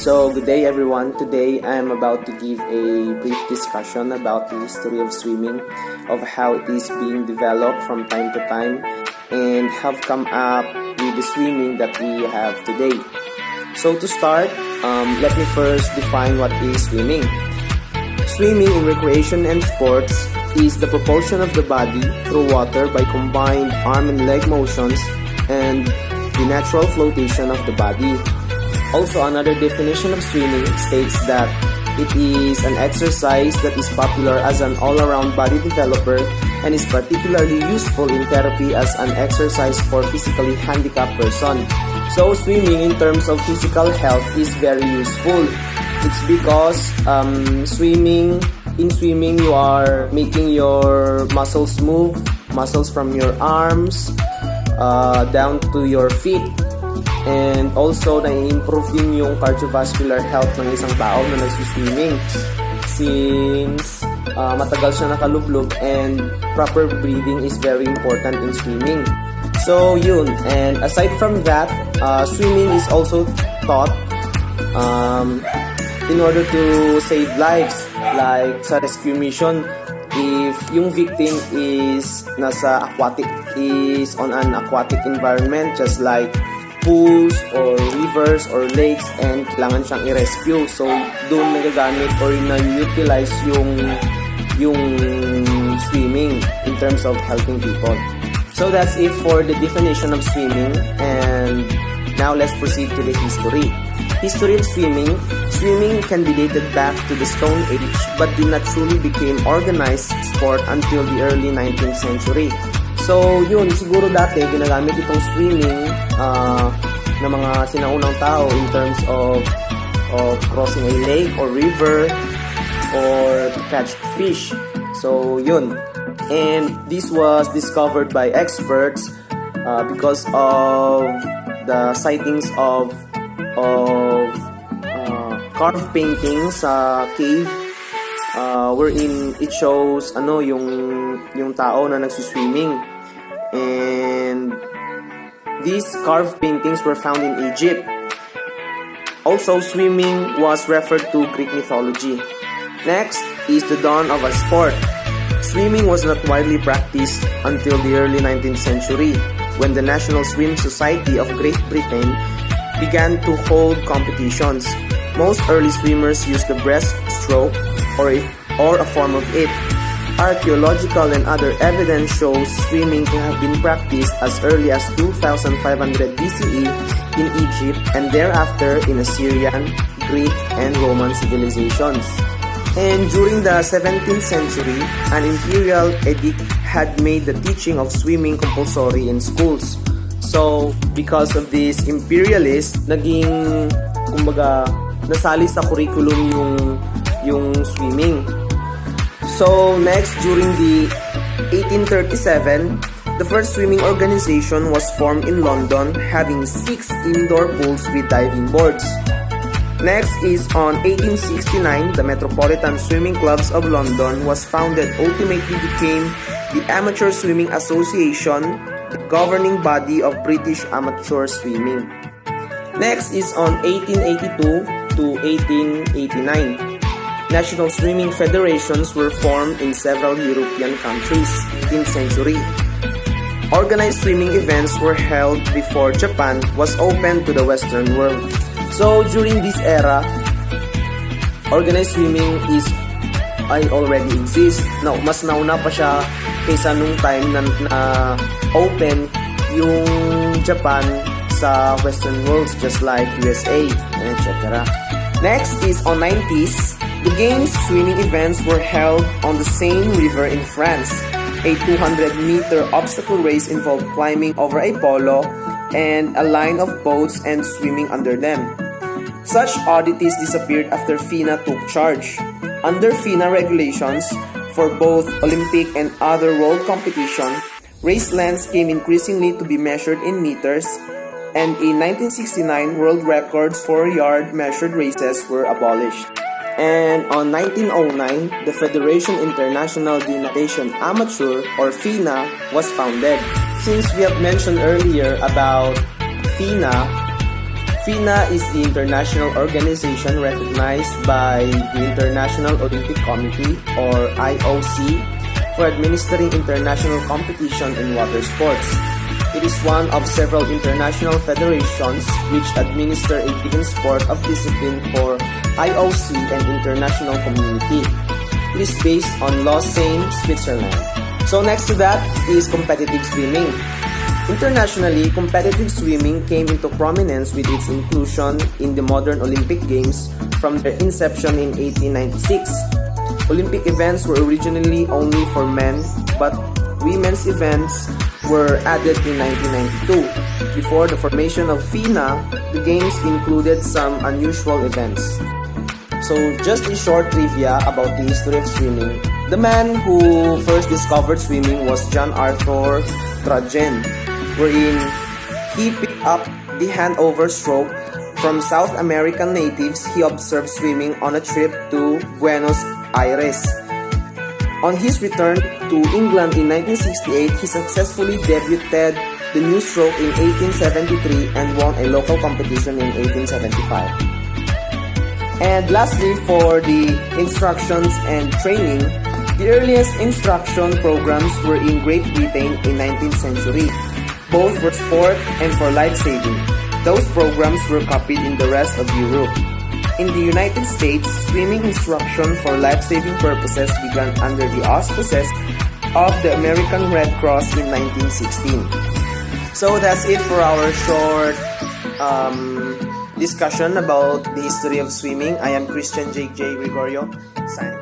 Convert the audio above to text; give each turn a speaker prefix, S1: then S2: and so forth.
S1: So, good day everyone. Today I am about to give a brief discussion about the history of swimming, of how it is being developed from time to time, and have come up with the swimming that we have today. So to start, let me first define what is swimming. Swimming in recreation and sports is the propulsion of the body through water by combined arm and leg motions and the natural flotation of the body. Also, another definition of swimming states that it is an exercise that is popular as an all-around body developer and is particularly useful in therapy as an exercise for physically handicapped person. So, swimming in terms of physical health is very useful. It's because in swimming you are making your muscles move, muscles from your arms down to your feet. And also, na-improve din yung cardiovascular health ng isang tao na nagsuswimming since matagal siya nakalublob and proper breathing is very important in swimming. So, yun. And aside from that, swimming is also taught in order to save lives. Like sa rescue mission, if yung victim is on an aquatic environment just like pools or rivers or lakes and kailangan siyang i-rescue. So, doon nagagamit or na-utilize yung swimming in terms of helping people. So, that's it for the definition of swimming. And now, let's proceed to the history. History of swimming. Swimming can be dated back to the Stone Age but did not truly become organized sport until the early 19th century. So, yun, siguro dati ginagamit itong swimming ng mga sinaunang tao in terms of crossing a lake or river or to catch fish. So, yun. And this was discovered by experts because of the sightings of carved paintings sa cave wherein it shows yung tao na nagsuswimming. And these carved paintings were found in Egypt. Also, swimming was referred to Greek mythology. Next is the dawn of a sport. Swimming was not widely practiced until the early 19th century, when the National Swim Society of Great Britain began to hold competitions. Most early swimmers used the breaststroke or a form of it. Archaeological and other evidence shows swimming to have been practiced as early as 2500 BCE in Egypt and thereafter in Assyrian, Greek, and Roman civilizations. And during the 17th century, an imperial edict had made the teaching of swimming compulsory in schools. So, because of this imperialist, nasali sa curriculum yung swimming. So, next, during the 1837, the first swimming organization was formed in London, having 6 indoor pools with diving boards. Next is on 1869, the Metropolitan Swimming Clubs of London was founded, ultimately became the Amateur Swimming Association, the governing body of British amateur swimming. Next is on 1882 to 1889. National swimming federations were formed in several European countries, 18th century. Organized swimming events were held before Japan was open to the Western world. So, during this era, organized swimming already exist. Now, mas nauna pa siya kaysa nung time na open yung Japan sa Western worlds just like USA, etc. Next is on 90s. The games swimming events were held on the Seine River in France. A 200-meter obstacle race involved climbing over a polo and a line of boats and swimming under them. Such oddities disappeared after FINA took charge. Under FINA regulations, for both Olympic and other world competition, race lengths came increasingly to be measured in meters, and in 1969, world records for yard measured races were abolished. And on 1909, the Federation International de Natation Amateur or FINA was founded. Since we have mentioned earlier about FINA, FINA is the international organization recognized by the International Olympic Committee or IOC for administering international competition in water sports. It is one of several international federations which administer a given sport of discipline for IOC and international community. It is based on Lausanne, Switzerland. So next to that is competitive swimming. Internationally, competitive swimming came into prominence with its inclusion in the modern Olympic Games from their inception in 1896. Olympic events were originally only for men, but women's events were added in 1992. Before the formation of FINA, the Games included some unusual events. So just a short trivia about the history of swimming. The man who first discovered swimming was John Arthur Trajan, wherein he picked up the handover stroke from South American natives he observed swimming on a trip to Buenos Aires. On his return to England in 1968, he successfully debuted the new stroke in 1873 and won a local competition in 1875. And lastly, for the instructions and training, the earliest instruction programs were in Great Britain in 19th century. Both for sport and for life-saving. Those programs were copied in the rest of Europe. In the United States, swimming instruction for life-saving purposes began under the auspices of the American Red Cross in 1916. So that's it for our short discussion about the history of swimming. I am Christian Jeig Gregorio, signing